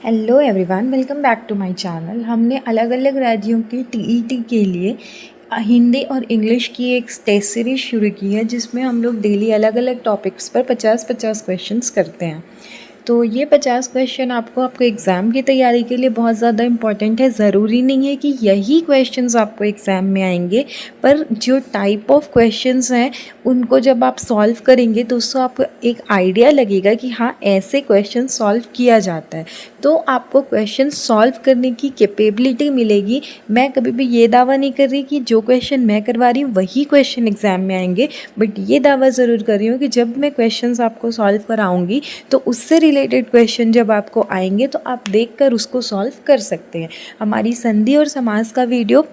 Hello everyone, welcome back to my channel. हमने अलग अलग राज्यों के टीईटी के लिए हिंदी और इंग्लिश की एक टेस्ट सीरीज शुरू की है, जिसमें हम लोग डेली अलग अलग टॉपिक्स पर 50-50 क्वेश्चंस करते हैं। तो ये 50 क्वेश्चन आपको एग्ज़ाम की तैयारी के लिए बहुत ज़्यादा इम्पॉर्टेंट है। ज़रूरी नहीं है कि यही क्वेश्चंस आपको एग्ज़ाम में आएंगे, पर जो टाइप ऑफ क्वेश्चंस हैं उनको जब आप सॉल्व करेंगे तो उससे आपको एक आइडिया लगेगा कि हाँ, ऐसे क्वेश्चन सॉल्व किया जाता है। तो आपको क्वेश्चन सॉल्व करने की कैपेबिलिटी मिलेगी। मैं कभी भी ये दावा नहीं कर रही कि जो क्वेश्चन मैं करवा रही हूँ वही क्वेश्चन एग्ज़ाम में आएंगे, बट ये दावा ज़रूर कर रही हूँ कि जब मैं क्वेश्चंस आपको सॉल्व कराऊंगी तो उससे रिलेटेड क्वेश्चन जब आपको आएंगे तो आप देखकर उसको सॉल्व कर सकते हैं। हमारी संधि और समास का वीडियो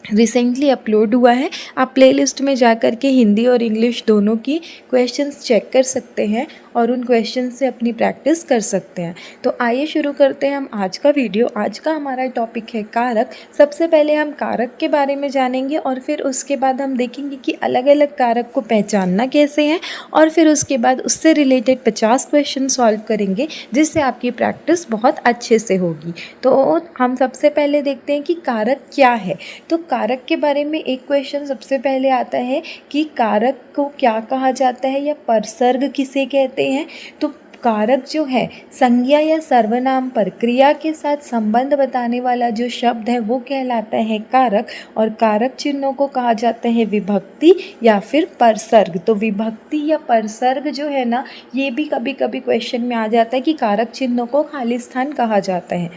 रिसेंटली अपलोड हुआ है। आप प्लेलिस्ट में जाकर के हिंदी और इंग्लिश दोनों की क्वेश्चंस चेक कर सकते हैं और उन क्वेश्चंस से अपनी प्रैक्टिस कर सकते हैं। तो आइए शुरू करते हैं हम आज का वीडियो। आज का हमारा टॉपिक है कारक। सबसे पहले हम कारक के बारे में जानेंगे और फिर उसके बाद हम देखेंगे कि अलग अलग कारक को पहचानना कैसे है, और फिर उसके बाद उससे रिलेटेड 50 क्वेश्चन सॉल्व करेंगे, जिससे आपकी प्रैक्टिस बहुत अच्छे से होगी। तो हम सबसे पहले देखते हैं कि कारक क्या है। तो कारक के बारे में एक क्वेश्चन सबसे पहले आता है कि कारक को क्या कहा जाता है या परसर्ग किसे कहते हैं। तो कारक जो है संज्ञा या सर्वनाम पर क्रिया के साथ संबंध बताने वाला जो शब्द है वो कहलाता है कारक, और कारक चिन्हों को कहा जाता है विभक्ति या फिर परसर्ग। तो विभक्ति या परसर्ग जो है ना, ये भी कभी कभी क्वेश्चन में आ जाता है कि कारक चिन्हों को खाली स्थान कहा जाता है।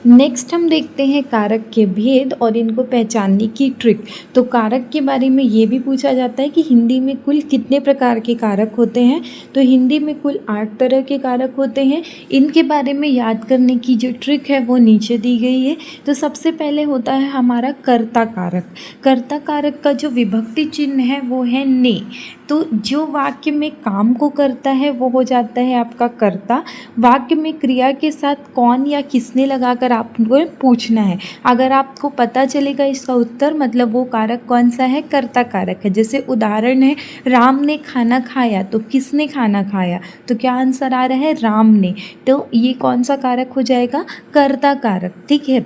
नेक्स्ट हम देखते हैं कारक के भेद और इनको पहचानने की ट्रिक। तो कारक के बारे में ये भी पूछा जाता है कि हिंदी में कुल कितने प्रकार के कारक होते हैं। तो हिंदी में कुल 8 तरह के कारक होते हैं। इनके बारे में याद करने की जो ट्रिक है वो नीचे दी गई है। तो सबसे पहले होता है हमारा कर्ता कारक। कर्ता कारक का जो विभक्ति चिन्ह है वो है ने। तो जो वाक्य में काम को करता है वो हो जाता है आपका कर्ता। वाक्य में क्रिया के साथ कौन या किसने लगाकर आपको पूछना है। अगर आपको पता चलेगा इसका उत्तर, मतलब वो कारक कौन सा है, कर्ता कारक है। जैसे उदाहरण है, राम ने खाना खाया, तो किसने खाना खाया, तो क्या आंसर आ रहा है, राम ने। तो ये कौन सा कारक हो जाएगा, कर्ता कारक। ठीक है।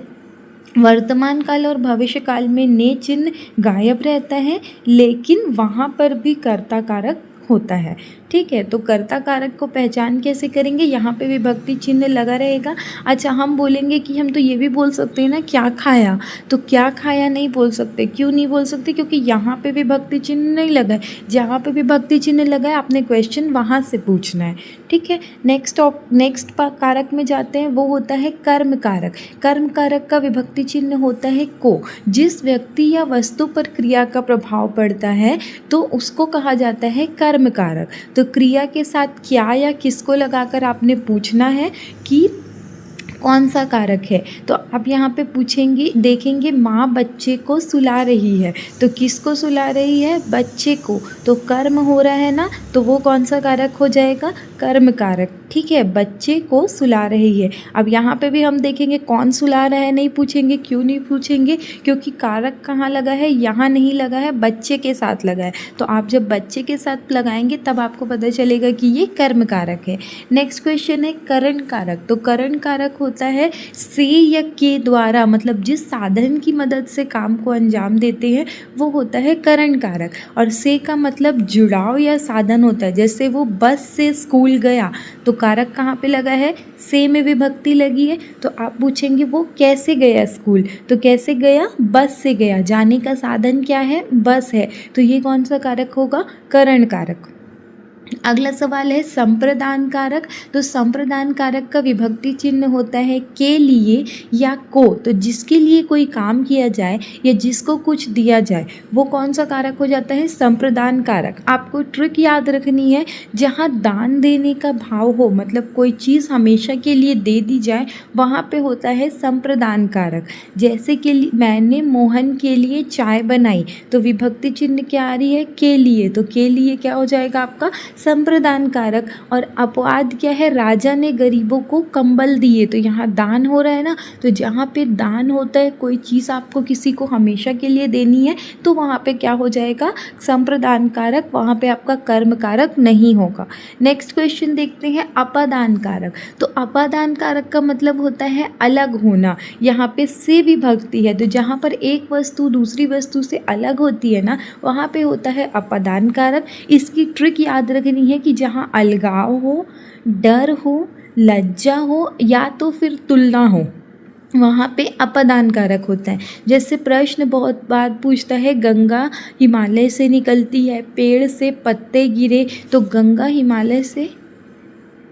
वर्तमान काल और भविष्य काल में ने चिन्ह गायब रहता है, लेकिन वहाँ पर भी कर्ता कारक होता है। ठीक है। तो कर्ता कारक को पहचान कैसे करेंगे, यहाँ पे विभक्ति चिन्ह लगा रहेगा। अच्छा, हम बोलेंगे कि हम तो ये भी बोल सकते हैं ना क्या खाया, तो क्या खाया नहीं बोल सकते। क्यों नहीं बोल सकते, क्योंकि यहाँ पे विभक्ति चिन्ह नहीं लगा है। जहाँ पे विभक्ति चिन्ह लगा है आपने क्वेश्चन वहाँ से पूछना है। ठीक है। नेक्स्ट कारक में जाते हैं, वो होता है कर्म कारक। कर्म कारक का विभक्ति चिन्ह होता है को। जिस व्यक्ति या वस्तु पर क्रिया का प्रभाव पड़ता है तो उसको कहा जाता है कर्म कारक। तो क्रिया के साथ क्या या किसको लगाकर आपने पूछना है कि कौन सा कारक है। तो आप यहाँ पे पूछेंगे, देखेंगे माँ बच्चे को सुला रही है, तो किसको सुला रही है, बच्चे को। तो कर्म हो रहा है ना, तो वो कौन सा कारक हो जाएगा, कर्म कारक। ठीक है, बच्चे को सुला रही है। अब यहाँ पे भी हम देखेंगे कौन सुला रहा है नहीं पूछेंगे। क्यों नहीं पूछेंगे, क्योंकि कारक कहाँ लगा है, यहाँ नहीं लगा है, बच्चे के साथ लगा है। तो आप जब बच्चे के साथ लगाएंगे तब आपको पता चलेगा कि ये कर्म कारक है। नेक्स्ट क्वेश्चन है करण कारक। तो करण कारक होता है से या के द्वारा, मतलब जिस साधन की मदद से काम को अंजाम देते हैं वो होता है करण कारक। और से का मतलब जुड़ाव या साधन होता है। जैसे वो बस से स्कूल गया, तो कारक कहाँ पे लगा है, से में विभक्ति लगी है। तो आप पूछेंगे वो कैसे गया स्कूल, तो कैसे गया, बस से गया। जाने का साधन क्या है, बस है। तो ये कौन सा कारक होगा, करण कारक। अगला सवाल है संप्रदान कारक। तो संप्रदान कारक का विभक्ति चिन्ह होता है के लिए या को। तो जिसके लिए कोई काम किया जाए या जिसको कुछ दिया जाए वो कौन सा कारक हो जाता है, संप्रदान कारक। आपको ट्रिक याद रखनी है, जहाँ दान देने का भाव हो, मतलब कोई चीज़ हमेशा के लिए दे दी जाए, वहाँ पे होता है संप्रदान कारक। जैसे कि मैंने मोहन के लिए चाय बनाई, तो विभक्ति चिन्ह क्या आ रही है, के लिए। तो के लिए क्या हो जाएगा आपका, संप्रदान कारक। और अपवाद क्या है, राजा ने गरीबों को कंबल दिए, तो यहाँ दान हो रहा है ना, तो जहाँ पे दान होता है, कोई चीज़ आपको किसी को हमेशा के लिए देनी है, तो वहाँ पे क्या हो जाएगा, संप्रदान कारक, वहाँ पे आपका कर्म कारक नहीं होगा। नेक्स्ट क्वेश्चन देखते हैं, अपादान कारक। तो अपादान कारक का मतलब होता है अलग होना, यहाँ पे से विभक्ति है, तो जहाँ पर एक वस्तु दूसरी वस्तु से अलग होती है ना, वहाँ पे होता है अपादान कारक। इसकी ट्रिक याद रखनी है कि जहाँ अलगाव हो, डर हो, लज्जा हो या तो फिर तुलना हो, वहाँ पे अपादान कारक होता है। जैसे प्रश्न बहुत बार पूछता है, गंगा हिमालय से निकलती है, पेड़ से पत्ते गिरे, तो गंगा हिमालय से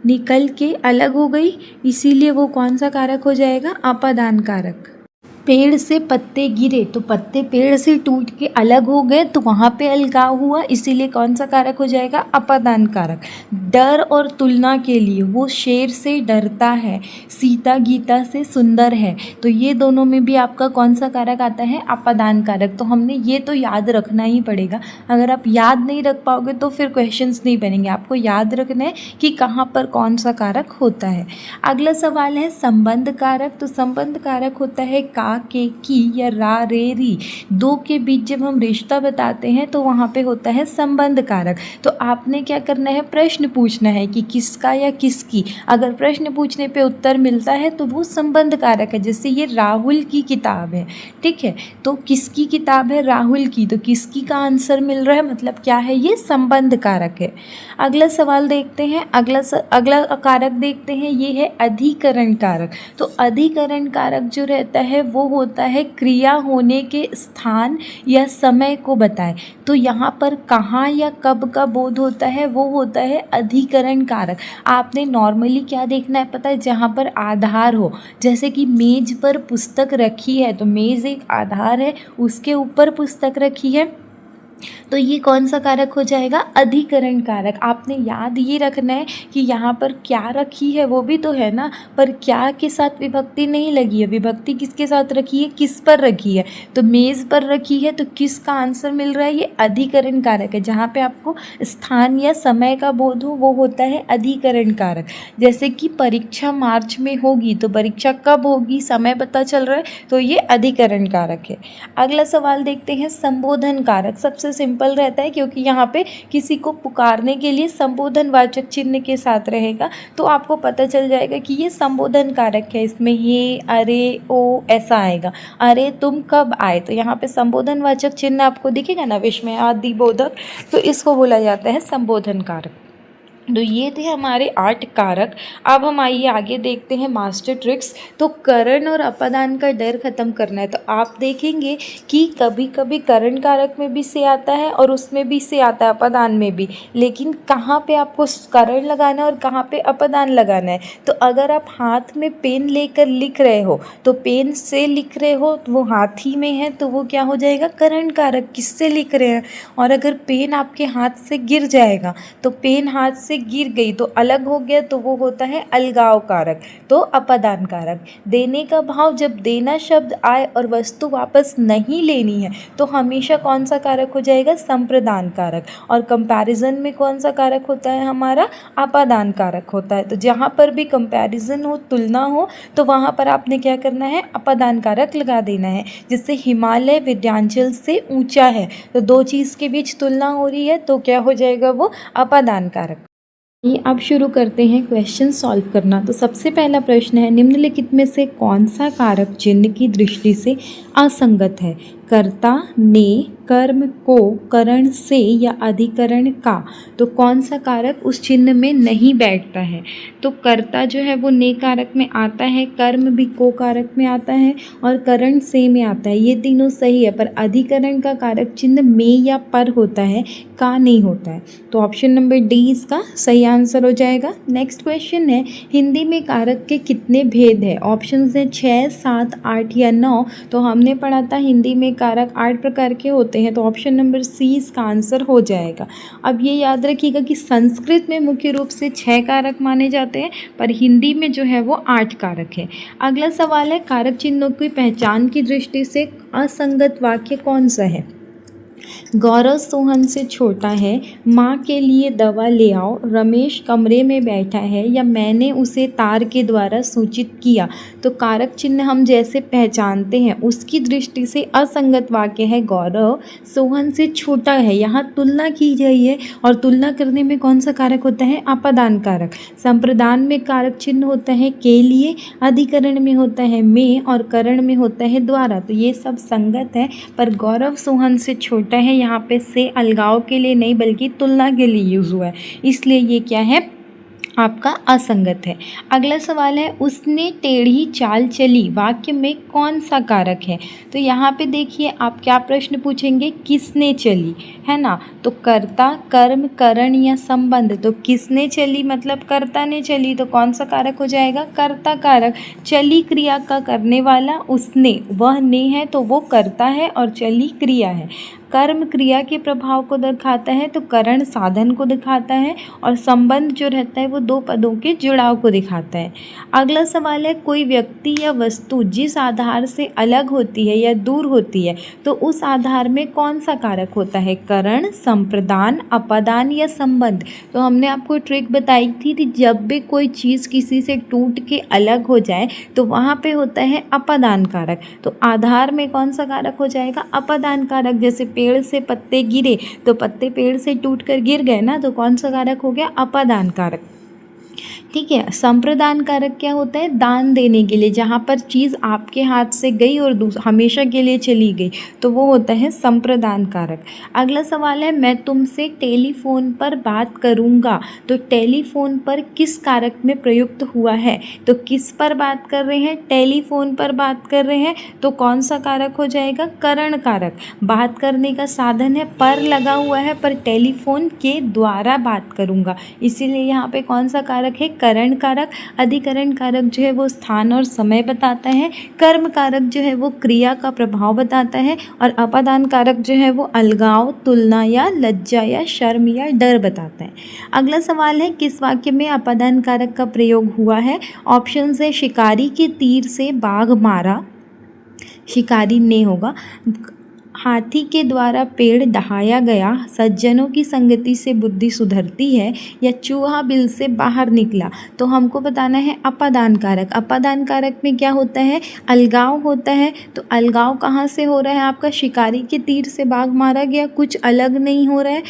निकल के अलग हो गई, इसीलिए वो कौन सा कारक हो जाएगा, अपादान कारक। पेड़ से पत्ते गिरे, तो पत्ते पेड़ से टूट के अलग हो गए, तो वहाँ पे अलगाव हुआ, इसीलिए कौन सा कारक हो जाएगा, अपादान कारक। डर और तुलना के लिए, वो शेर से डरता है, सीता गीता से सुंदर है, तो ये दोनों में भी आपका कौन सा कारक आता है, अपादान कारक। तो हमने ये तो याद रखना ही पड़ेगा, अगर आप याद नहीं रख पाओगे तो फिर क्वेश्चंस नहीं बनेंगे। आपको याद रखना है कि कहाँ पर कौन सा कारक होता है। अगला सवाल है संबंध कारक। तो संबंध कारक होता है का, के, की या रा, रे, री, दो के बीच जब हम रिश्ता बताते हैं तो वहाँ पे होता है संबंध कारक। तो आपने क्या करना है, प्रश्न पूछना है कि किसका या किसकी। अगर प्रश्न पूछने पे उत्तर मिलता है तो वो संबंध कारक है। जैसे ये राहुल की किताब है, ठीक है, तो किसकी किताब है, राहुल की, तो किसकी का आंसर मिल रहा है, मतलब क्या है, ये संबंध कारक है। अगला सवाल देखते हैं, अगला कारक देखते हैं, ये है अधिकरण कारक। तो अधिकरण कारक जो रहता है वो होता है क्रिया होने के स्थान या समय को बताए। तो यहाँ पर कहाँ या कब का बोध होता है, वो होता है अधिकरण कारक। आपने नॉर्मली क्या देखना है पता है, जहाँ पर आधार हो, जैसे कि मेज पर पुस्तक रखी है, तो मेज एक आधार है, उसके ऊपर पुस्तक रखी है, तो ये कौन सा कारक हो जाएगा, अधिकरण कारक। आपने याद ये रखना है कि यहाँ पर क्या रखी है वो भी तो है ना, पर क्या के साथ विभक्ति नहीं लगी है, विभक्ति किसके साथ रखी है, किस पर रखी है, तो मेज़ पर रखी है, तो किस का आंसर मिल रहा है, ये अधिकरण कारक है। जहाँ पे आपको स्थान या समय का बोध हो वो होता है अधिकरण कारक। जैसे कि परीक्षा मार्च में होगी, तो परीक्षा कब होगी, समय पता चल रहा है, तो ये अधिकरण कारक है। अगला सवाल देखते हैं, संबोधन कारक। सबसे सिंपल रहता है क्योंकि यहाँ पे किसी को पुकारने के लिए संबोधन वाचक चिन्ह के साथ रहेगा, तो आपको पता चल जाएगा कि ये संबोधन कारक है। इसमें ये, अरे, ओ ऐसा आएगा, अरे तुम कब आए, तो यहाँ पे संबोधन वाचक चिन्ह आपको दिखेगा ना, विस्मयादि बोधक, तो इसको बोला जाता है संबोधन कारक। तो ये थे हमारे 8 कारक। अब हम आइए आगे देखते हैं मास्टर ट्रिक्स। तो करण और अपादान का डर खत्म करना है। तो आप देखेंगे कि कभी कभी करण कारक में भी से आता है और उसमें भी से आता है, अपादान में भी, लेकिन कहाँ पे आपको करण लगाना है और कहाँ पे अपादान लगाना है। तो अगर आप हाथ में पेन लेकर लिख रहे हो, तो पेन से लिख रहे हो, तो वो हाथी में है, तो वो क्या हो जाएगा, करण कारक, किससे लिख रहे हैं। और अगर पेन आपके हाथ से गिर जाएगा, तो पेन हाथ से गिर गई तो अलग हो गया, तो वो होता है अलगाव कारक, तो अपादान कारक। देने का भाव, जब देना शब्द आए और वस्तु वापस नहीं लेनी है, तो हमेशा कौन सा कारक हो जाएगा, संप्रदान कारक। और कंपैरिजन में कौन सा कारक होता है हमारा, अपादान कारक होता है। तो जहाँ पर भी कंपैरिजन हो, तुलना हो, तो वहाँ पर आपने क्या करना है, अपादान कारक लगा देना है। जैसे हिमालय विंध्याचल से ऊंचा है, तो दो चीज़ के बीच तुलना हो रही है, तो क्या हो जाएगा, वो अपादान कारक। ये अब शुरू करते हैं क्वेश्चन सॉल्व करना। तो सबसे पहला प्रश्न है, निम्नलिखित में से कौन सा कारक चिन्ह की दृष्टि से असंगत है, कर्ता, ने, कर्म, को, करण, से या अधिकरण का। तो कौन सा कारक उस चिन्ह में नहीं बैठता है, तो कर्ता जो है वो ने कारक में आता है, कर्म भी को कारक में आता है और करण से में आता है, ये तीनों सही है। पर अधिकरण का कारक चिन्ह में या पर होता है, का नहीं होता है, तो ऑप्शन नंबर डी इसका सही आंसर हो जाएगा। नेक्स्ट क्वेश्चन है, हिंदी में कारक के कितने भेद है। ऑप्शंस हैं 6, 7, 8 या 9। तो हमने पढ़ा था हिंदी में कारक 8 प्रकार के होते हैं, तो ऑप्शन नंबर सी इसका आंसर हो जाएगा। अब ये याद रखिएगा कि संस्कृत में मुख्य रूप से 6 कारक माने जाते हैं, पर हिंदी में जो है वो 8 कारक है। अगला सवाल है, कारक चिन्हों की पहचान की दृष्टि से असंगत वाक्य कौन सा है। गौरव सोहन से छोटा है, माँ के लिए दवा ले आओ, रमेश कमरे में बैठा है या मैंने उसे तार के द्वारा सूचित किया। तो कारक चिन्ह हम जैसे पहचानते हैं उसकी दृष्टि से असंगत वाक्य है गौरव सोहन से छोटा है। यहाँ तुलना की गई है और तुलना करने में कौन सा कारक होता है? अपादान कारक। संप्रदान में कारक चिन्ह होता है के लिए, अधिकरण में होता है में और करण में होता है द्वारा। तो ये सब संगत है, पर गौरव सोहन से छोटा है यहाँ पे से अलगाव के लिए नहीं बल्कि तुलना के लिए यूज़ हुआ है, इसलिए ये क्या है? आपका असंगत है। अगला सवाल है उसने टेढ़ी चाल चली, वाक्य में कौन सा कारक है? तो यहाँ पे देखिए आप क्या प्रश्न पूछेंगे, किसने चली, है ना। तो कर्ता, कर्म, करण या संबंध। तो किसने चली मतलब कर्ता ने चली, तो कौन सा कारक हो जाएगा? कर्ता कारक। चली क्रिया का करने वाला उसने, वह ने है तो वो कर्ता है और चली क्रिया है। कर्म क्रिया के प्रभाव को दिखाता है तो करण साधन को दिखाता है और संबंध जो रहता है वो दो पदों के जुड़ाव को दिखाता है। अगला सवाल है कोई व्यक्ति या वस्तु जिस आधार से अलग होती है या दूर होती है तो उस आधार में कौन सा कारक होता है? करण, संप्रदान, अपादान या संबंध। तो हमने आपको ट्रिक बताई थी कि जब भी कोई चीज़ किसी से टूट के अलग हो जाए तो वहाँ पे होता है अपादान कारक। तो आधार में कौन सा कारक हो जाएगा? अपादान कारक। जैसे पेड़ से पत्ते गिरे तो पत्ते पेड़ से टूटकर गिर गए ना, तो कौन सा कारक हो गया? अपादान कारक। ठीक है। संप्रदान कारक क्या होता है? दान देने के लिए, जहाँ पर चीज़ आपके हाथ से गई और हमेशा के लिए चली गई तो वो होता है संप्रदान कारक। अगला सवाल है मैं तुमसे टेलीफोन पर बात करूँगा। तो टेलीफोन पर किस कारक में प्रयुक्त हुआ है? तो किस पर बात कर रहे हैं? टेलीफोन पर बात कर रहे हैं तो कौन सा कारक हो जाएगा? करण कारक। बात करने का साधन है, पर लगा हुआ है, पर टेलीफोन के द्वारा बात करूँगा, इसीलिए यहाँ पे कौन सा कारक है? करण कारक। अधिकरण कारक जो है वो स्थान और समय बताता है। कर्म कारक जो है वो क्रिया का प्रभाव बताता है और अपादान कारक जो है वो अलगाव, तुलना या लज्जा या शर्म या डर बताता है। अगला सवाल है किस वाक्य में अपादान कारक का प्रयोग हुआ है? ऑप्शन है शिकारी के तीर से बाघ मारा, शिकारी ने होगा। हाथी के द्वारा पेड़ दहाया गया, सज्जनों की संगति से बुद्धि सुधरती है, या चूहा बिल से बाहर निकला। तो हमको बताना है अपादान कारक। अपादान कारक में क्या होता है? अलगाव होता है। तो अलगाव कहाँ से हो रहा है आपका? शिकारी के तीर से बाघ मारा गया, कुछ अलग नहीं हो रहा है।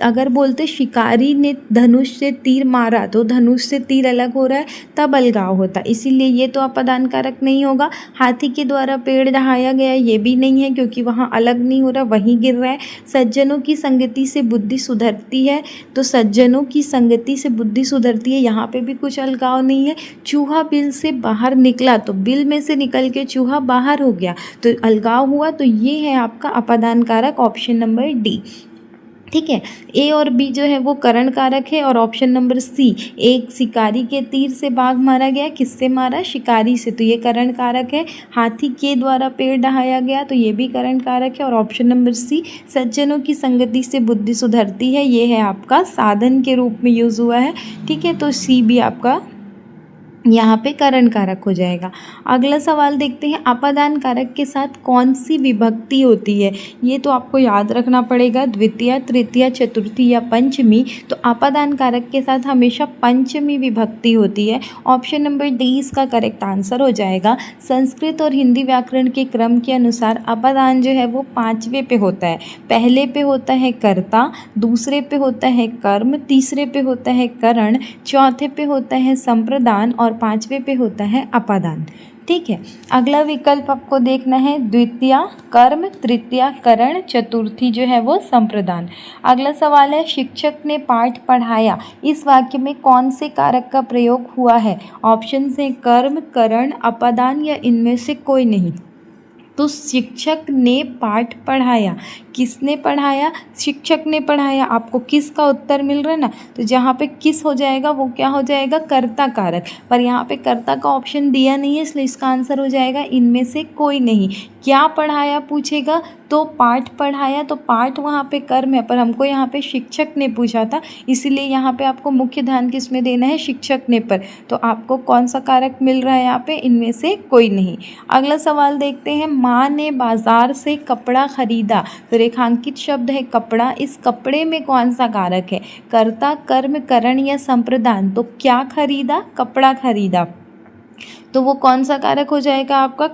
अगर बोलते शिकारी ने धनुष से तीर मारा तो धनुष से तीर अलग हो रहा है, तब अलगाव होता, इसीलिए ये तो अपादान कारक नहीं होगा। हाथी के द्वारा पेड़ दहाया गया, ये भी नहीं है क्योंकि वहाँ अलग नहीं हो रहा, वहीं गिर रहा है। सज्जनों की संगति से बुद्धि सुधरती है, तो सज्जनों की संगति से बुद्धि सुधरती है, यहाँ पे भी कुछ अलगाव नहीं है। चूहा बिल से बाहर निकला, तो बिल में से निकल के चूहा बाहर हो गया तो अलगाव हुआ। तो ये है आपका अपादान कारक, ऑप्शन नंबर डी। ठीक है। ए और बी जो है वो करण कारक है और ऑप्शन नंबर सी, एक शिकारी के तीर से बाघ मारा गया, किससे मारा? शिकारी से, तो ये करण कारक है। हाथी के द्वारा पेड़ दहाया गया तो ये भी करण कारक है और ऑप्शन नंबर सी, सज्जनों की संगति से बुद्धि सुधरती है, ये है आपका साधन के रूप में यूज़ हुआ है। ठीक है, तो सी भी आपका यहाँ पे करण कारक हो जाएगा। अगला सवाल देखते हैं अपादान कारक के साथ कौन सी विभक्ति होती है? ये तो आपको याद रखना पड़ेगा, द्वितीय, तृतीय, चतुर्थी या पंचमी। तो अपादान कारक के साथ हमेशा पंचमी विभक्ति होती है। ऑप्शन नंबर डी इसका करेक्ट आंसर हो जाएगा। संस्कृत और हिंदी व्याकरण के क्रम के अनुसार अपादान जो है वो 5वें पे होता है। पहले पे होता है कर्ता, दूसरे पे होता है कर्म, तीसरे पे होता है करण, चौथे पे होता है संप्रदान और 5वें पे होता है अपादान। ठीक है। अगला विकल्प आपको देखना है द्वितीय कर्म, तृतीय करण, चतुर्थी जो है वो संप्रदान। अगला सवाल है शिक्षक ने पाठ पढ़ाया, इस वाक्य में कौन से कारक का प्रयोग हुआ है? ऑप्शन है कर्म, करण, अपादान या इनमें से कोई नहीं। तो शिक्षक ने पाठ पढ़ाया, किसने पढ़ाया? शिक्षक ने पढ़ाया। आपको किस का उत्तर मिल रहा है ना, तो जहाँ पे किस हो जाएगा वो क्या हो जाएगा? कर्ता कारक। पर यहाँ पे कर्ता का ऑप्शन दिया नहीं है, इसलिए इसका आंसर हो जाएगा इनमें से कोई नहीं। क्या पढ़ाया पूछेगा तो पाठ पढ़ाया, तो पाठ वहाँ पे कर्म है, पर हमको यहाँ पे शिक्षक ने पूछा था, इसीलिए यहाँ पे आपको मुख्य ध्यान किस में देना है? शिक्षक ने पर। तो आपको कौन सा कारक मिल रहा है यहाँ पे? इनमें से कोई नहीं। अगला सवाल देखते हैं माँ ने बाजार से कपड़ा खरीदा। तो रेखांकित शब्द है कपड़ा, इस कपड़े में कौन सा कारक है? कर्ता, कर्म, करण या संप्रदान। तो क्या खरीदा? कपड़ा खरीदा। तो वो कौन सा कारक हो जाएगा आपका?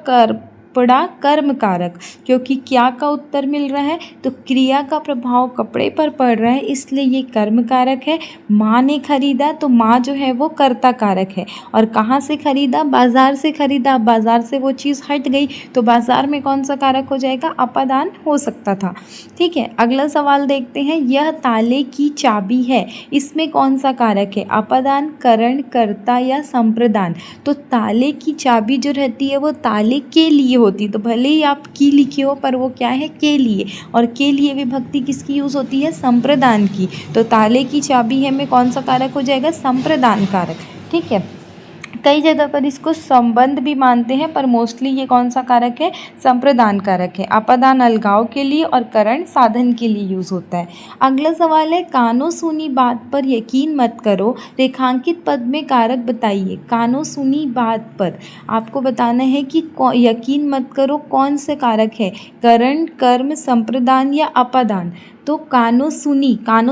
कपड़ा कर्म कारक, क्योंकि क्या का उत्तर मिल रहा है, तो क्रिया का प्रभाव कपड़े पर पड़ रहा है, इसलिए ये कर्म कारक है। माँ ने खरीदा, तो माँ जो है वो कर्ता कारक है। और कहाँ से खरीदा? बाजार से खरीदा। बाजार से वो चीज़ हट गई, तो बाजार में कौन सा कारक हो जाएगा? अपादान हो सकता था। ठीक है, अगला सवाल देखते हैं। यह ताले की चाबी है, इसमें कौन सा कारक है? अपादान, करण, कर्ता या संप्रदान। तो ताले की चाबी जो रहती है वो ताले के लिए होती, तो भले ही आप की लिखे हो पर वो क्या है? के लिए। और के लिए विभक्ति किसकी यूज़ होती है? संप्रदान की। तो ताले की चाबी है में कौन सा कारक हो जाएगा? संप्रदान कारक। ठीक है, कई जगह पर इसको संबंध भी मानते हैं, पर मोस्टली ये कौन सा कारक है? संप्रदान कारक है। अपादान अलगाव के लिए और करण साधन के लिए यूज़ होता है। अगला सवाल है, कानो सुनी बात पर यकीन मत करो, रेखांकित पद में कारक बताइए। कानो सुनी बात पर आपको बताना है कि यकीन मत करो कौन से कारक है? करण, कर्म, संप्रदान या अपादान। तो कानो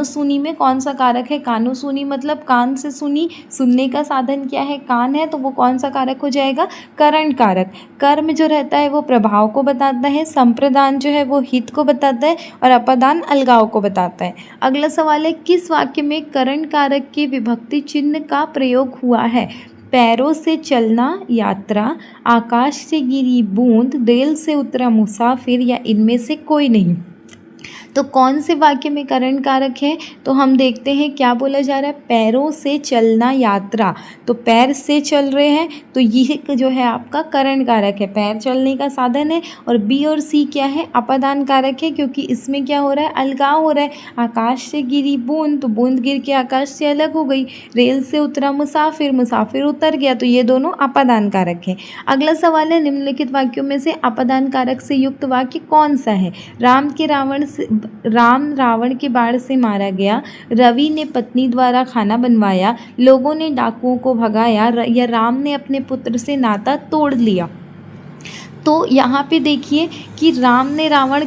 सुनी में कौन सा कारक है? कानो सुनी मतलब कान से सुनी, सुनने का साधन क्या है? कान है, तो वो कौन सा कारक हो जाएगा? करण कारक। कर्म जो रहता है वो प्रभाव को बताता है, संप्रदान जो है वो हित को बताता है, और अपादान अलगाव को बताता है। अगला सवाल है, किस वाक्य में करण कारक के विभक्ति चिन्ह का प्रयोग हुआ है? पैरों से चलना, यात्रा, आकाश से गिरी बूंद, रेल से उतरा मुसाफिर या इनमें से कोई नहीं। तो कौन से वाक्य में करण कारक है? तो हम देखते हैं क्या बोला जा रहा है? पैरों से चलना, यात्रा। तो पैर से चल रहे हैं, तो ये जो है आपका करण कारक है, पैर चलने का साधन है। और बी और सी क्या है? अपादान कारक है, क्योंकि इसमें क्या हो रहा है? अलगाव हो रहा है। आकाश से गिरी बूंद, तो बूंद गिर के आकाश से अलग हो गई। रेल से उतरा मुसाफिर, मुसाफिर उतर गया, तो ये दोनों अपादान कारक है। अगला सवाल है, निम्नलिखित वाक्यों में से अपादान कारक से युक्त वाक्य कौन सा है? राम रावण के बाण से मारा गया, रवि ने पत्नी द्वारा खाना बनवाया, लोगों ने डाकुओं को भगाया, या राम ने अपने पुत्र से नाता तोड़ लिया। तो यहाँ पे देखिए कि राम रावण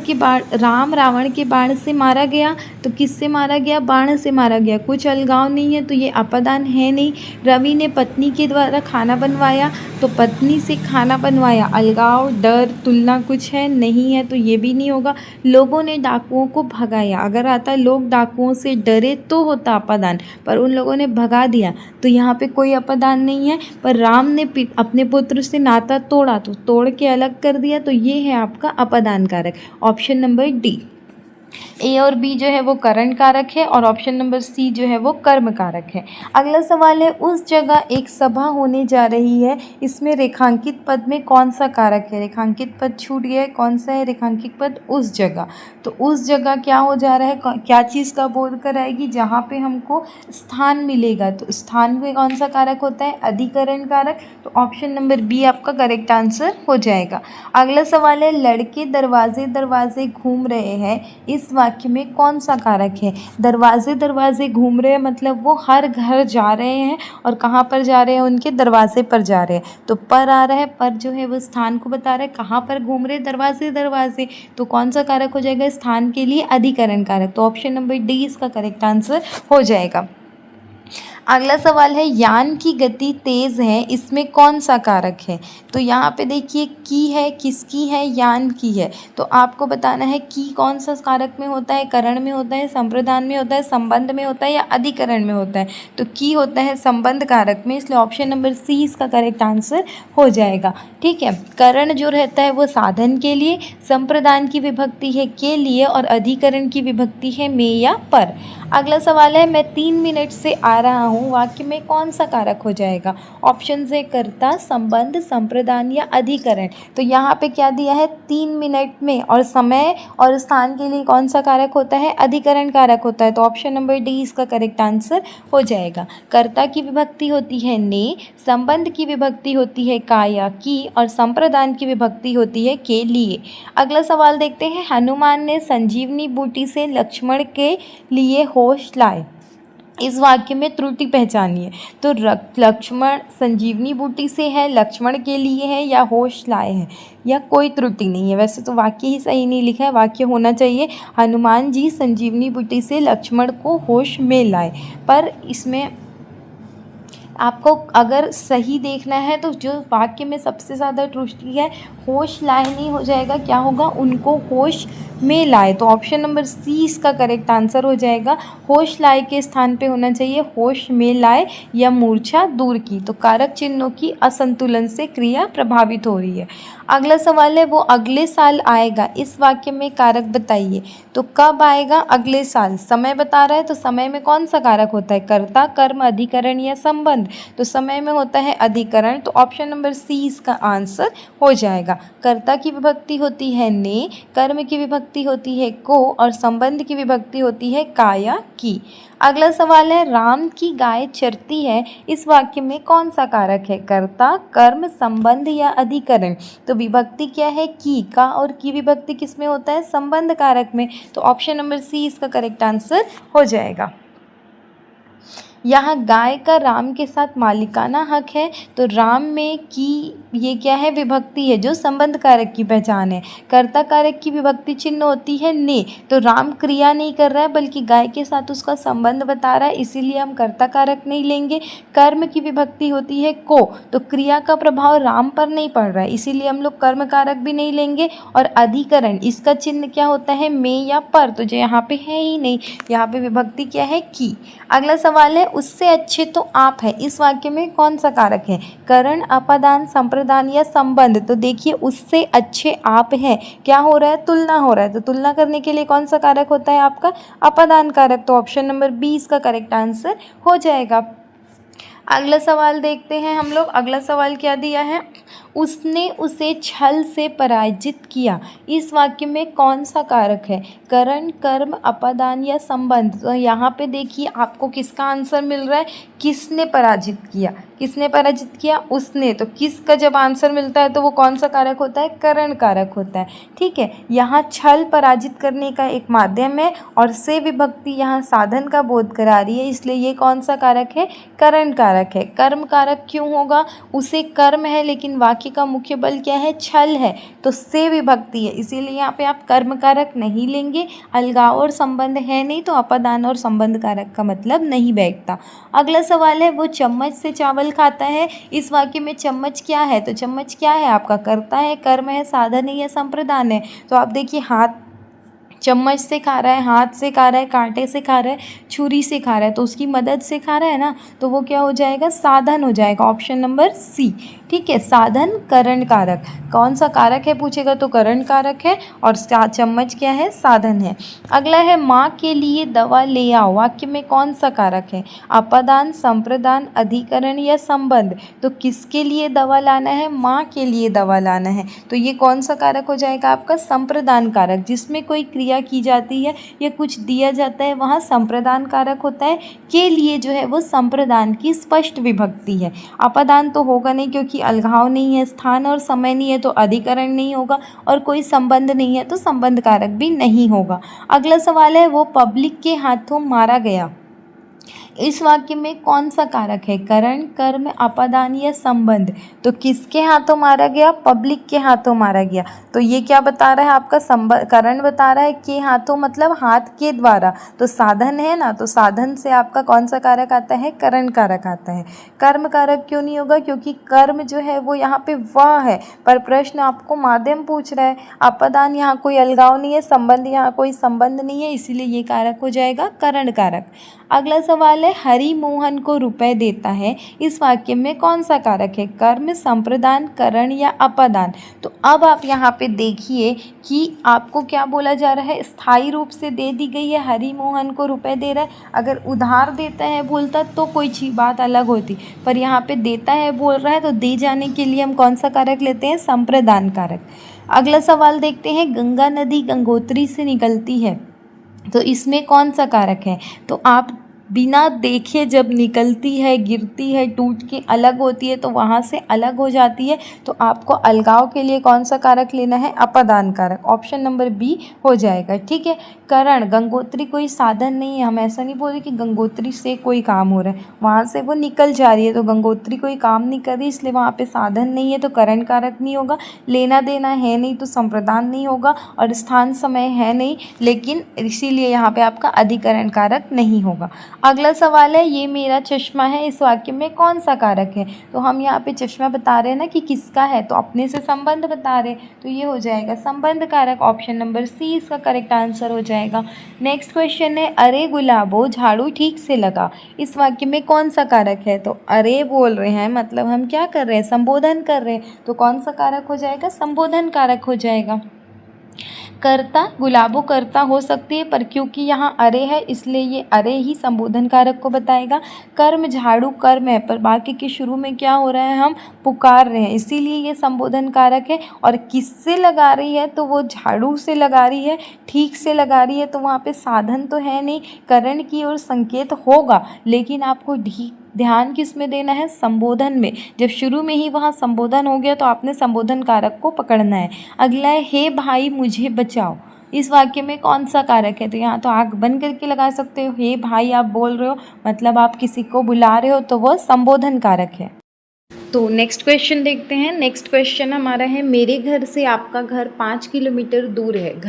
के बाण से मारा गया, तो किससे मारा गया? बाण से मारा गया, कुछ अलगाव नहीं है, तो ये अपादान है नहीं। रवि ने पत्नी के द्वारा खाना बनवाया, तो पत्नी से खाना बनवाया, अलगाव, डर, तुलना कुछ है नहीं है, तो ये भी नहीं होगा। लोगों ने डाकुओं को भगाया, अगर आता लोग डाकुओं से डरे तो होता अपादान, पर उन लोगों ने भगा दिया, तो यहाँ पे कोई अपादान नहीं है। पर राम ने अपने पुत्र से नाता तोड़ा, तो तोड़ के अलग कर दिया, तो ये है आपका अपादान कारक। Option number D. ए और बी जो है वो करण कारक है, और ऑप्शन नंबर सी जो है वो कर्म कारक है। अगला सवाल है, उस जगह एक सभा होने जा रही है, इसमें रेखांकित पद में कौन सा कारक है? रेखांकित पद छूट गया है, कौन सा है रेखांकित पद? उस जगह। तो उस जगह क्या हो जा रहा है? क्या चीज़ का बोध कराएगी? जहाँ पे हमको स्थान मिलेगा, तो स्थान में कौन सा कारक होता है? अधिकरण कारक। तो ऑप्शन नंबर बी आपका करेक्ट आंसर हो जाएगा। अगला सवाल है, लड़के दरवाजे दरवाजे घूम रहे हैं, इस वाक्य में कौन सा कारक है? दरवाजे दरवाजे घूम रहे हैं मतलब वो हर घर जा रहे हैं, और कहाँ पर जा रहे हैं? उनके दरवाजे पर जा रहे हैं, तो पर आ रहा है, पर जो है वो स्थान को बता रहा है, कहाँ पर घूम रहे? दरवाजे दरवाजे। तो कौन सा कारक हो जाएगा स्थान के लिए? अधिकरण कारक। तो ऑप्शन नंबर डी इसका करेक्ट आंसर हो जाएगा। अगला सवाल है, यान की गति तेज़ है, इसमें कौन सा कारक है? तो यहाँ पे देखिए की है, किसकी है? यान की है। तो आपको बताना है की कौन सा कारक में होता है? करण में होता है, संप्रदान में होता है, संबंध में होता है या अधिकरण में होता है? तो की होता है संबंध कारक में, इसलिए ऑप्शन नंबर सी इसका करेक्ट आंसर हो जाएगा। ठीक है, करण जो रहता है वो साधन के लिए, संप्रदान की विभक्ति है के लिए, और अधिकरण की विभक्ति है में या पर। अगला सवाल है, मैं 3 मिनट से आ रहा हूँ, वाक्य में कौन सा कारक हो जाएगा? ऑप्शन से कर्ता, संबंध, संप्रदान या अधिकरण। तो यहाँ पे क्या दिया है? 3 मिनट में, और समय और स्थान के लिए कौन सा कारक होता है? अधिकरण कारक होता है। तो ऑप्शन नंबर डी इसका करेक्ट आंसर हो जाएगा। कर्ता की विभक्ति होती है ने, संबंध की विभक्ति होती है का या की, और संप्रदान की विभक्ति होती है के लिए। अगला सवाल देखते हैं, हनुमान ने संजीवनी बूटी से लक्ष्मण के लिए होश लाए। इस वाक्य में त्रुटि पहचानिए। तो लक्ष्मण संजीवनी बूटी से है, लक्ष्मण के लिए है, या होश लाए हैं, या कोई त्रुटि नहीं है। वैसे तो वाक्य ही सही नहीं लिखा है, वाक्य होना चाहिए हनुमान जी संजीवनी बूटी से लक्ष्मण को होश में लाए। पर इसमें आपको अगर सही देखना है तो जो वाक्य में सबसे ज़्यादा त्रुटि है, होश लाए नहीं हो जाएगा, क्या होगा, उनको होश में लाए। तो ऑप्शन नंबर सी इसका करेक्ट आंसर हो जाएगा। होश लाए के स्थान पे होना चाहिए होश में लाए या मूर्छा दूर की। तो कारक चिन्हों की असंतुलन से क्रिया प्रभावित हो रही है। अगला सवाल है वो अगले साल आएगा, इस वाक्य में कारक बताइए। तो कब आएगा, अगले साल, समय बता रहा है, तो समय में कौन सा कारक होता है, कर्ता, कर्म, अधिकरण या संबंध। तो समय में होता है अधिकरण। तो ऑप्शन नंबर सी इसका आंसर हो जाएगा। कर्ता की विभक्ति होती है ने, कर्म की विभक्ति होती है को, और संबंध की विभक्ति होती है का या की। अगला सवाल है राम की गाय चरती है, इस वाक्य में कौन सा कारक है, कर्ता, कर्म, संबंध या अधिकरण। तो विभक्ति क्या है, की, का, और की विभक्ति किस में होता है, संबंध कारक में। तो ऑप्शन नंबर सी इसका करेक्ट आंसर हो जाएगा। यहाँ गाय का राम के साथ मालिकाना हक है। तो राम में की ये क्या है, विभक्ति है जो संबंध कारक की पहचान है। कर्ता कारक की विभक्ति चिन्ह होती है ने। तो राम क्रिया नहीं कर रहा है बल्कि गाय के साथ उसका संबंध बता रहा है, इसीलिए हम कर्ता कारक नहीं लेंगे। कर्म की विभक्ति होती है को। तो क्रिया का प्रभाव राम पर नहीं पड़ रहा है, इसीलिए हम लोग कर्म कारक भी नहीं लेंगे। और अधिकरण, इसका चिन्ह क्या होता है, में या पर। तो जो यहाँ पे है ही नहीं, यहाँ पे विभक्ति क्या है, की। अगला सवाल है उससे अच्छे तो आप है, इस वाक्य में कौन सा कारक है, करण, अपादान, संप्रदान या संबंध। तो देखिए उससे अच्छे आप हैं, क्या हो रहा है, तुलना हो रहा है। तो तुलना करने के लिए कौन सा कारक होता है आपका, अपादान कारक। तो ऑप्शन नंबर बी इसका करेक्ट आंसर हो जाएगा। अगला सवाल देखते हैं हम लोग। अगला सवाल क्या दिया है, उसने उसे छल से पराजित किया, इस वाक्य में कौन सा कारक है, करण, कर्म, अपादान या संबंध। तो यहाँ पे देखिए आपको किसका आंसर मिल रहा है, किसने पराजित किया, किसने पराजित किया, उसने। तो किस का जब आंसर मिलता है तो वो कौन सा कारक होता है, करण कारक होता है। ठीक है, यहाँ छल पराजित करने का एक माध्यम है और से विभक्ति यहाँ साधन का बोध करा रही है, इसलिए ये कौन सा कारक है, करण कारक है। कर्म कारक क्यों होगा, उसे कर्म है लेकिन वाक्य का मुख्य बल क्या है, छल है, तो से विभक्ति है, इसीलिए यहाँ पे आप कर्म कारक नहीं लेंगे। अलगाव और संबंध है नहीं तो अपादान और संबंध कारक का मतलब नहीं बैठता। अगला सवाल है वो चम्मच से चावल खाता है, इस वाक्य में चम्मच क्या है, तो चम्मच क्या है आपका, कर्ता है, कर्म है, साधन है या संप्रदान है। तो आप देखिए हाथ चम्मच से खा रहा है, हाथ से खा रहा है, कांटे से खा रहा है, छुरी से खा रहा है, तो उसकी मदद से खा रहा है ना, तो वो क्या हो जाएगा, साधन हो जाएगा। Option number C. ठीक है, साधन करण कारक, कौन सा कारक है पूछेगा तो करण कारक है, और चम्मच क्या है, साधन है। अगला है माँ के लिए दवा ले आओ, वाक्य में कौन सा कारक है, अपादान, संप्रदान, अधिकरण या संबंध। तो किसके लिए दवा लाना है, माँ के लिए दवा लाना है, तो ये कौन सा कारक हो जाएगा आपका, संप्रदान कारक। जिसमें कोई क्रिया की जाती है या कुछ दिया जाता है वहाँ संप्रदान कारक होता है, के लिए जो है वो संप्रदान की स्पष्ट विभक्ति है। अपादान तो होगा नहीं क्योंकि अलगाव नहीं है, स्थान और समय नहीं है तो अधिकरण नहीं होगा, और कोई संबंध नहीं है तो संबंध कारक भी नहीं होगा। अगला सवाल है वो पब्लिक के हाथों मारा गया, इस वाक्य में कौन सा कारक है, करण, कर्म, अपादान या संबंध। तो किसके हाथों मारा गया, पब्लिक के हाथों मारा गया। तो ये क्या बता रहा है आपका, करण बता रहा है, के हाथों मतलब हाथ के द्वारा, तो साधन है ना, तो साधन से आपका कौन सा कारक आता है, करण कारक आता है। कर्म कारक क्यों नहीं होगा, क्योंकि कर्म जो है वो यहाँ पे वह है, पर प्रश्न आपको माध्यम पूछ रहा है। अपादान यहाँ कोई अलगाव नहीं है, संबंध यहाँ कोई संबंध नहीं है, इसीलिए ये कारक हो जाएगा करण कारक। अगला सवाल है हरि मोहन को रुपए देता है, इस वाक्य में कौन सा कारक है, कर्म, संप्रदान, करण या अपादान। तो अब आप यहाँ पे देखिए कि आपको क्या बोला जा रहा है, स्थायी रूप से दे दी गई है, हरि मोहन को रुपए दे रहा है। अगर उधार देता है बोलता तो कोई बात अलग होती, पर यहाँ पे देता है बोल रहा है तो दे जाने के लिए हम कौन सा कारक लेते हैं, संप्रदान कारक। अगला सवाल देखते हैं गंगा नदी गंगोत्री से निकलती है, तो इसमें कौन सा कारक है। तो आप बिना देखे जब निकलती है, गिरती है, टूट के अलग होती है तो वहाँ से अलग हो जाती है। तो आपको अलगाव के लिए कौन सा कारक लेना है? अपादान कारक। ऑप्शन नंबर बी हो जाएगा। ठीक है। करण, गंगोत्री कोई साधन नहीं है। हम ऐसा नहीं बोल रहे कि गंगोत्री से कोई काम हो रहा है, वहाँ से वो निकल जा रही है तो गंगोत्री कोई काम नहीं कर रही, इसलिए वहाँ पे साधन नहीं है तो करण कारक नहीं होगा। लेना देना है नहीं तो संप्रदान नहीं होगा, और स्थान समय है नहीं, लेकिन इसीलिए यहाँ पे आपका अधिकरण कारक नहीं होगा। अगला सवाल है, ये मेरा चश्मा है, इस वाक्य में कौन सा कारक है? तो हम यहाँ पे चश्मा बता रहे हैं ना कि किसका है, तो अपने से संबंध बता रहे, तो ये हो जाएगा संबंध कारक। ऑप्शन नंबर सी इसका करेक्ट आंसर हो जाएगा। नेक्स्ट क्वेश्चन है, अरे गुलाबो झाड़ू ठीक से लगा, इस वाक्य में कौन सा कारक है? तो अरे बोल रहे हैं, मतलब हम क्या कर रहे हैं? संबोधन कर रहे हैं, तो कौन सा कारक हो जाएगा? संबोधन कारक हो जाएगा। कर्ता, गुलाबो कर्ता हो सकती है, पर क्योंकि यहाँ अरे है इसलिए ये अरे ही संबोधन कारक को बताएगा। कर्म, झाड़ू कर्म है, पर वाक्य के शुरू में क्या हो रहा है? हम पुकार रहे हैं, इसीलिए ये संबोधन कारक है। और किससे लगा रही है? तो वो झाड़ू से लगा रही है, ठीक से लगा रही है, तो वहाँ पे साधन तो है नहीं, करण की ओर संकेत होगा, लेकिन आपको ध्यान किस में देना है? संबोधन में। जब शुरू में ही वहाँ संबोधन हो गया तो आपने संबोधन कारक को पकड़ना है। अगला है, हे भाई मुझे बचाओ, इस वाक्य में कौन सा कारक है? तो यहाँ तो आँख बंद करके लगा सकते हो। हे भाई आप बोल रहे हो, मतलब आप किसी को बुला रहे हो, तो वह संबोधन कारक है। तो नेक्स्ट क्वेश्चन देखते हैं। नेक्स्ट क्वेश्चन हमारा है, मेरे घर से आपका घर 5 किलोमीटर दूर है,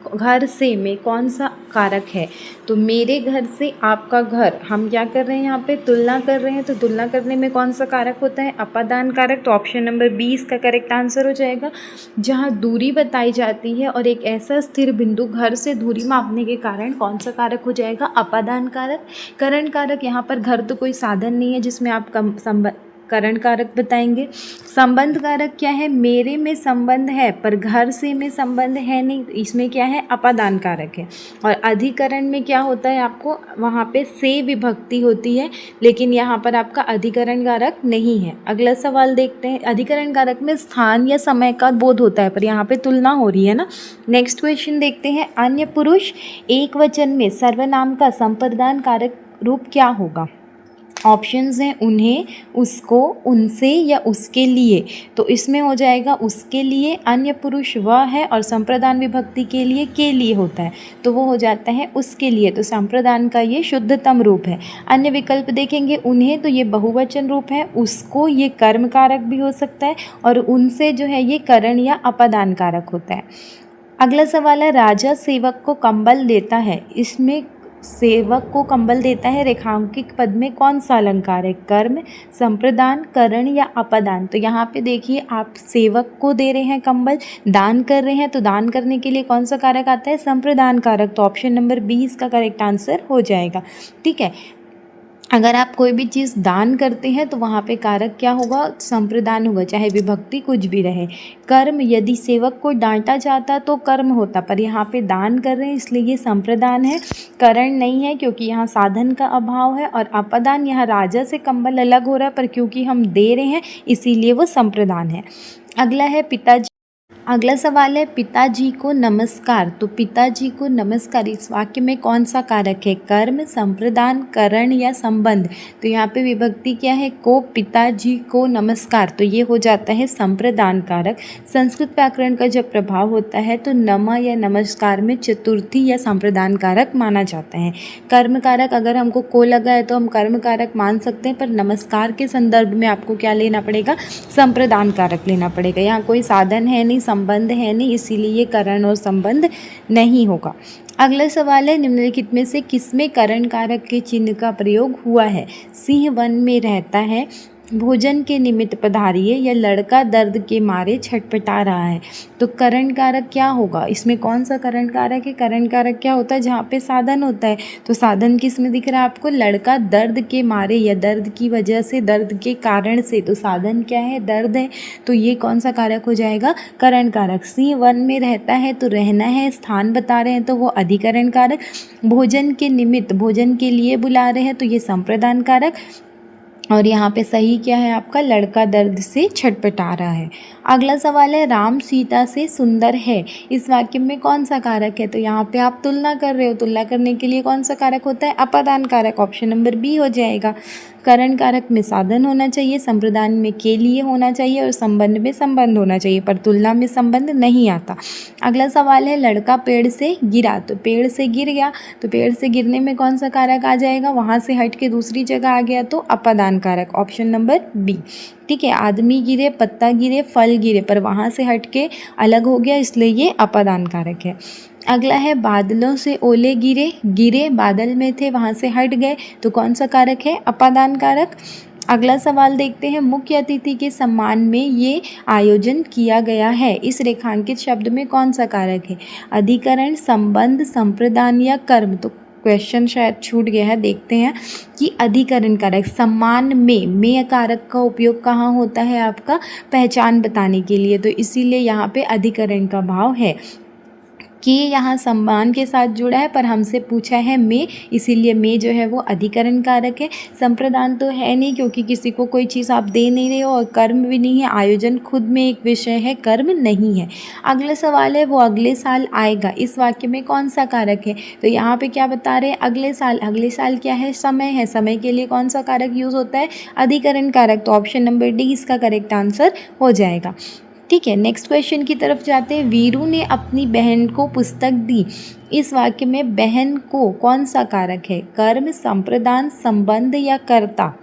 घर से में कौन सा कारक है? तो मेरे घर से आपका घर, हम क्या कर रहे हैं? यहाँ पे तुलना कर रहे हैं, तो तुलना करने में कौन सा कारक होता है? अपादान कारक। तो ऑप्शन नंबर बी इसका करेक्ट आंसर हो जाएगा। जहाँ दूरी बताई जाती है और एक ऐसा स्थिर बिंदु, घर से दूरी मापने के कारण कौन सा कारक हो जाएगा? अपादान कारक। करण कारक, यहाँ पर घर तो कोई साधन नहीं है जिसमें आप करण कारक बताएंगे। संबंध कारक क्या है? मेरे में संबंध है पर घर से में संबंध है नहीं, इसमें क्या है? अपादान कारक है। और अधिकरण में क्या होता है? आपको वहाँ पे से विभक्ति होती है, लेकिन यहाँ पर आपका अधिकरण कारक नहीं है। अगला सवाल देखते हैं। अधिकरण कारक में स्थान या समय का बोध होता है, पर यहाँ पे तुलना हो रही है ना। नेक्स्ट क्वेश्चन देखते हैं। अन्य पुरुष एक वचन में सर्वनाम का संप्रदान कारक रूप क्या होगा? ऑप्शंस हैं उन्हें, उसको, उनसे या उसके लिए। तो इसमें हो जाएगा उसके लिए, अन्य पुरुष वह है, और संप्रदान विभक्ति के लिए होता है, तो वो हो जाता है उसके लिए। तो संप्रदान का ये शुद्धतम रूप है। अन्य विकल्प देखेंगे, उन्हें तो ये बहुवचन रूप है, उसको ये कर्म कारक भी हो सकता है, और उनसे जो है ये करण या अपादान कारक होता है। अगला सवाल है, राजा सेवक को कंबल देता है, इसमें सेवक को कंबल देता है रेखांकित पद में कौन सा अलंकार है? कर्म, संप्रदान, करण या अपादान। तो यहाँ पे देखिए, आप सेवक को दे रहे हैं कंबल, दान कर रहे हैं, तो दान करने के लिए कौन सा कारक आता है? संप्रदान कारक। तो ऑप्शन नंबर बी इसका करेक्ट आंसर हो जाएगा। ठीक है। अगर आप कोई भी चीज़ दान करते हैं तो वहाँ पे कारक क्या होगा? संप्रदान होगा, चाहे विभक्ति कुछ भी रहे। कर्म, यदि सेवक को डांटा जाता तो कर्म होता, पर यहाँ पे दान कर रहे हैं इसलिए ये संप्रदान है, करण नहीं है क्योंकि यहाँ साधन का अभाव है। और अपादान, यहाँ राजा से कंबल अलग हो रहा है पर क्योंकि हम दे रहे हैं इसीलिए वो संप्रदान है। अगला है पिताजी। अगला सवाल है, पिताजी को नमस्कार। तो पिताजी को नमस्कार, इस वाक्य में कौन सा कारक है? कर्म, संप्रदान, करण या संबंध। तो यहाँ पे विभक्ति क्या है? को, पिताजी को नमस्कार, तो ये हो जाता है संप्रदान कारक। संस्कृत व्याकरण का जब प्रभाव होता है तो नम या नमस्कार में चतुर्थी या संप्रदान कारक माना जाता है। कर्म कारक अगर हमको को लगा है तो हम कर्म कारक मान सकते हैं, पर नमस्कार के संदर्भ में आपको क्या लेना पड़ेगा? संप्रदान कारक लेना पड़ेगा। यहाँ कोई साधन है नहीं, संबंध है नहीं, इसीलिए ये करण और संबंध नहीं होगा। अगला सवाल है, निम्नलिखित में से किसमें करण कारक के चिन्ह का प्रयोग हुआ है? सिंह वन में रहता है, भोजन के निमित्त पधारिए, या लड़का दर्द के मारे छटपटा रहा है। तो करण कारक क्या होगा? इसमें कौन सा करण कारक है? करण कारक क्या होता है? जहाँ पे साधन होता है। तो साधन किस में दिख रहा है आपको? लड़का दर्द के मारे, या दर्द की वजह से, दर्द के कारण से। तो साधन क्या है? दर्द है, तो ये कौन सा कारक हो जाएगा? करण कारक। सिंह वन में रहता है तो रहना है, स्थान बता रहे हैं तो वो अधिकरण कारक। भोजन के निमित्त, भोजन के लिए बुला रहे हैं तो ये संप्रदान कारक। और यहाँ पे सही क्या है आपका, लड़का दर्द से छटपटा रहा है। अगला सवाल है राम सीता से सुंदर है, इस वाक्य में कौन सा कारक है। तो यहाँ पे आप तुलना कर रहे हो, तुलना करने के लिए कौन सा कारक होता है, अपादान कारक, ऑप्शन नंबर बी हो जाएगा। करण कारक में साधन होना चाहिए, संप्रदान में के लिए होना चाहिए और संबंध में संबंध होना चाहिए, पर तुलना में संबंध नहीं आता। अगला सवाल है लड़का पेड़ से गिरा, तो पेड़ से गिर गया, तो पेड़ से गिरने में कौन सा कारक आ जाएगा, वहाँ से हट के दूसरी जगह आ गया तो अपादान कारक, ऑप्शन नंबर बी। ठीक है, आदमी गिरे, पत्ता गिरे, फल गिरे, पर वहाँ से हट के अलग हो गया, इसलिए ये अपादान कारक है। अगला है बादलों से ओले गिरे, गिरे बादल में थे, वहाँ से हट गए, तो कौन सा कारक है, अपादान कारक। अगला सवाल देखते हैं मुख्य अतिथि के सम्मान में ये आयोजन किया गया है, इस रेखांकित शब्द में कौन सा कारक है, अधिकरण, संबंध, संप्रदान या कर्म। तो क्वेश्चन शायद छूट गया है, देखते हैं कि अधिकरण कारक, सम्मान में कारक का उपयोग कहाँ होता है आपका, पहचान बताने के लिए, तो इसीलिए यहाँ पे अधिकरण का भाव है कि यहाँ सम्मान के साथ जुड़ा है, पर हमसे पूछा है में, इसीलिए में जो है वो अधिकरण कारक है। संप्रदान तो है नहीं क्योंकि किसी को कोई चीज़ आप दे नहीं रहे हो, और कर्म भी नहीं है, आयोजन खुद में एक विषय है, कर्म नहीं है। अगला सवाल है वो अगले साल आएगा, इस वाक्य में कौन सा कारक है। तो यहाँ पे क्या बता रहे हैं, अगले साल, अगले साल क्या है, समय है, समय के लिए कौन सा कारक यूज़ होता है, अधिकरण कारक, तो ऑप्शन नंबर डी इसका करेक्ट आंसर हो जाएगा। ठीक है, नेक्स्ट क्वेश्चन की तरफ जाते हैं। वीरू ने अपनी बहन को पुस्तक दी, इस वाक्य में बहन को कौन सा कारक है, कर्म, संप्रदान, संबंध या कर्ता।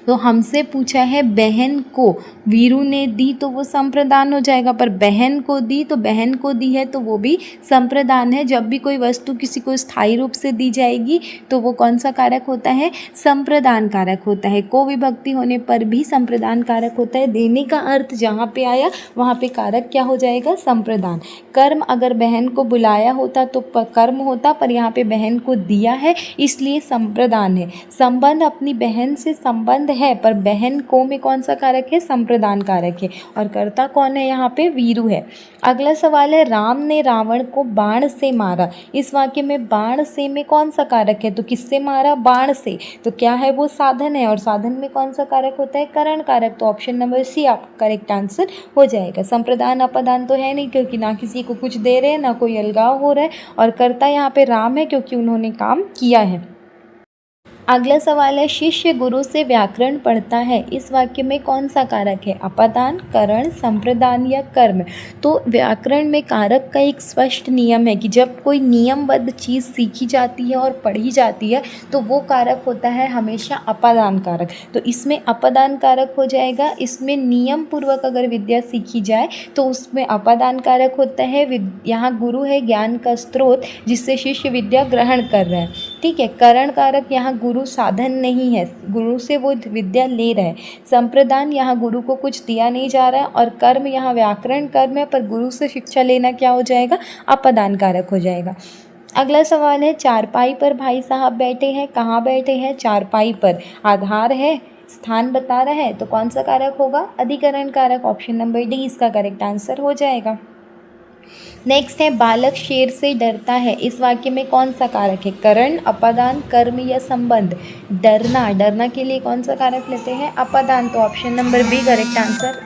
तो हमसे पूछा है बहन को, वीरू ने दी तो वो संप्रदान हो जाएगा, पर बहन को दी, तो बहन को दी है तो वो भी संप्रदान है। जब भी कोई वस्तु किसी को स्थायी रूप से दी जाएगी तो वो कौन सा कारक होता है, संप्रदान कारक होता है। को विभक्ति होने पर भी संप्रदान कारक होता है, देने का अर्थ जहाँ पे आया वहाँ पे कारक क्या हो जाएगा, संप्रदान। कर्म अगर बहन को बुलाया होता तो कर्म होता, पर यहाँ पे बहन को दिया है इसलिए संप्रदान है। संबंध अपनी बहन से संबंध है, पर बहन को में कौन सा कारक है, संप्रदान कारक है, और कर्ता कौन है, यहाँ पे वीरू है। अगला सवाल है राम ने रावण को बाण से मारा, इस वाक्य में बाण से में कौन सा कारक है, तो किससे मारा, बाण से, तो क्या है वो साधन है, और साधन में कौन सा कारक होता है, करण कारक, तो ऑप्शन नंबर सी आपका करेक्ट आंसर हो जाएगा। संप्रदान अपादान तो है नहीं क्योंकि ना किसी को कुछ दे रहे हैं, ना कोई अलगाव हो रहा है, और कर्ता यहाँ पे राम है क्योंकि उन्होंने काम किया है। अगला सवाल है शिष्य गुरु से व्याकरण पढ़ता है, इस वाक्य में कौन सा कारक है, अपादान, करण, संप्रदान या कर्म। तो व्याकरण में कारक का एक स्पष्ट नियम है कि जब कोई नियमबद्ध चीज़ सीखी जाती है और पढ़ी जाती है तो वो कारक होता है हमेशा अपादान कारक। तो इसमें अपादान कारक हो जाएगा, इसमें नियम पूर्वक अगर विद्या सीखी जाए तो उसमें अपादान कारक होता है। यहाँ गुरु है ज्ञान का स्रोत जिससे शिष्य विद्या ग्रहण कर रहा है। ठीक है, करण कारक यहाँ गुरु साधन नहीं है, गुरु से वो विद्या ले रहा है। संप्रदान यहाँ गुरु को कुछ दिया नहीं जा रहा है, और कर्म यहाँ व्याकरण कर्म है, पर गुरु से शिक्षा लेना क्या हो जाएगा, अपादान कारक हो जाएगा। अगला सवाल है चारपाई पर भाई साहब बैठे हैं, कहाँ बैठे हैं, चारपाई पर, आधार है, स्थान बता रहा है, तो कौन सा कारक होगा, अधिकरण कारक, ऑप्शन नंबर डी इसका करेक्ट आंसर हो जाएगा। नेक्स्ट है बालक शेर से डरता है, इस वाक्य में कौन सा कारक है, करण, अपादान, कर्म या संबंध। डरना, डरना के लिए कौन सा कारक लेते हैं, अपादान, तो option number B correct answer.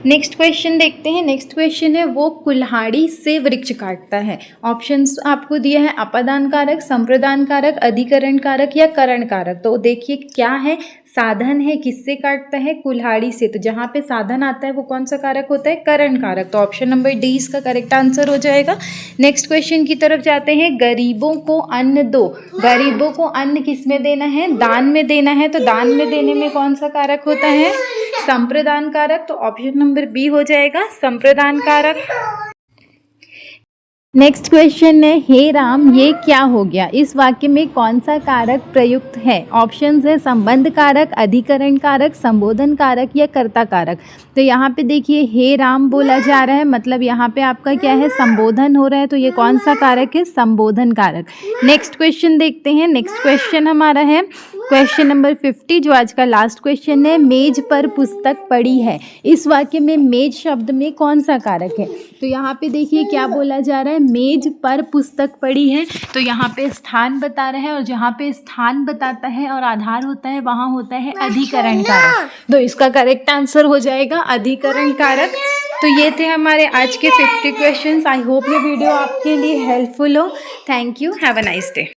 Next question देखते हैं। नेक्स्ट क्वेश्चन है वो कुल्हाड़ी से वृक्ष काटता है। ऑप्शंस आपको दिया है अपादान कारक, संप्रदान कारक, अधिकरण कारक या करण कारक। तो देखिए क्या है, साधन है, किससे काटता है, कुल्हाड़ी से। तो जहाँ पे साधन आता है वो कौन सा कारक होता है, करण कारक, तो ऑप्शन नंबर डी इसका करेक्ट आंसर हो जाएगा। नेक्स्ट क्वेश्चन की तरफ जाते हैं। गरीबों को अन्न दो, गरीबों को अन्न किस में देना है, दान में देना है। तो दान में देने में कौन सा कारक होता है, संप्रदान कारक, तो ऑप्शन नंबर बी हो जाएगा संप्रदान कारक। नेक्स्ट क्वेश्चन है हे राम ये क्या हो गया, इस वाक्य में कौन सा कारक प्रयुक्त है। ऑप्शंस है संबंध कारक, अधिकरण कारक, संबोधन कारक या कर्ता कारक। तो यहाँ पे देखिए हे राम बोला जा रहा है, मतलब यहाँ पे आपका क्या है, संबोधन हो रहा है, तो ये कौन सा कारक है, संबोधन कारक। नेक्स्ट क्वेश्चन देखते हैं। नेक्स्ट क्वेश्चन हमारा है क्वेश्चन नंबर 50 जो आज का लास्ट क्वेश्चन है, मेज पर पुस्तक पड़ी है। इस वाक्य में मेज शब्द में कौन सा कारक है? तो यहाँ पे देखिए क्या बोला जा रहा है, मेज पर पुस्तक पड़ी है। तो यहाँ पे स्थान बता रहा है और जहाँ पे स्थान बताता है और आधार होता है वहाँ होता है अधिकरण कारक। तो इसका करेक्ट आंसर हो जाएगा अधिकरण कारक। तो ये थे हमारे आज के 50 क्वेश्चंस। आई होप ये वीडियो आपके लिए हेल्पफुल हो। Thank you, have a nice day.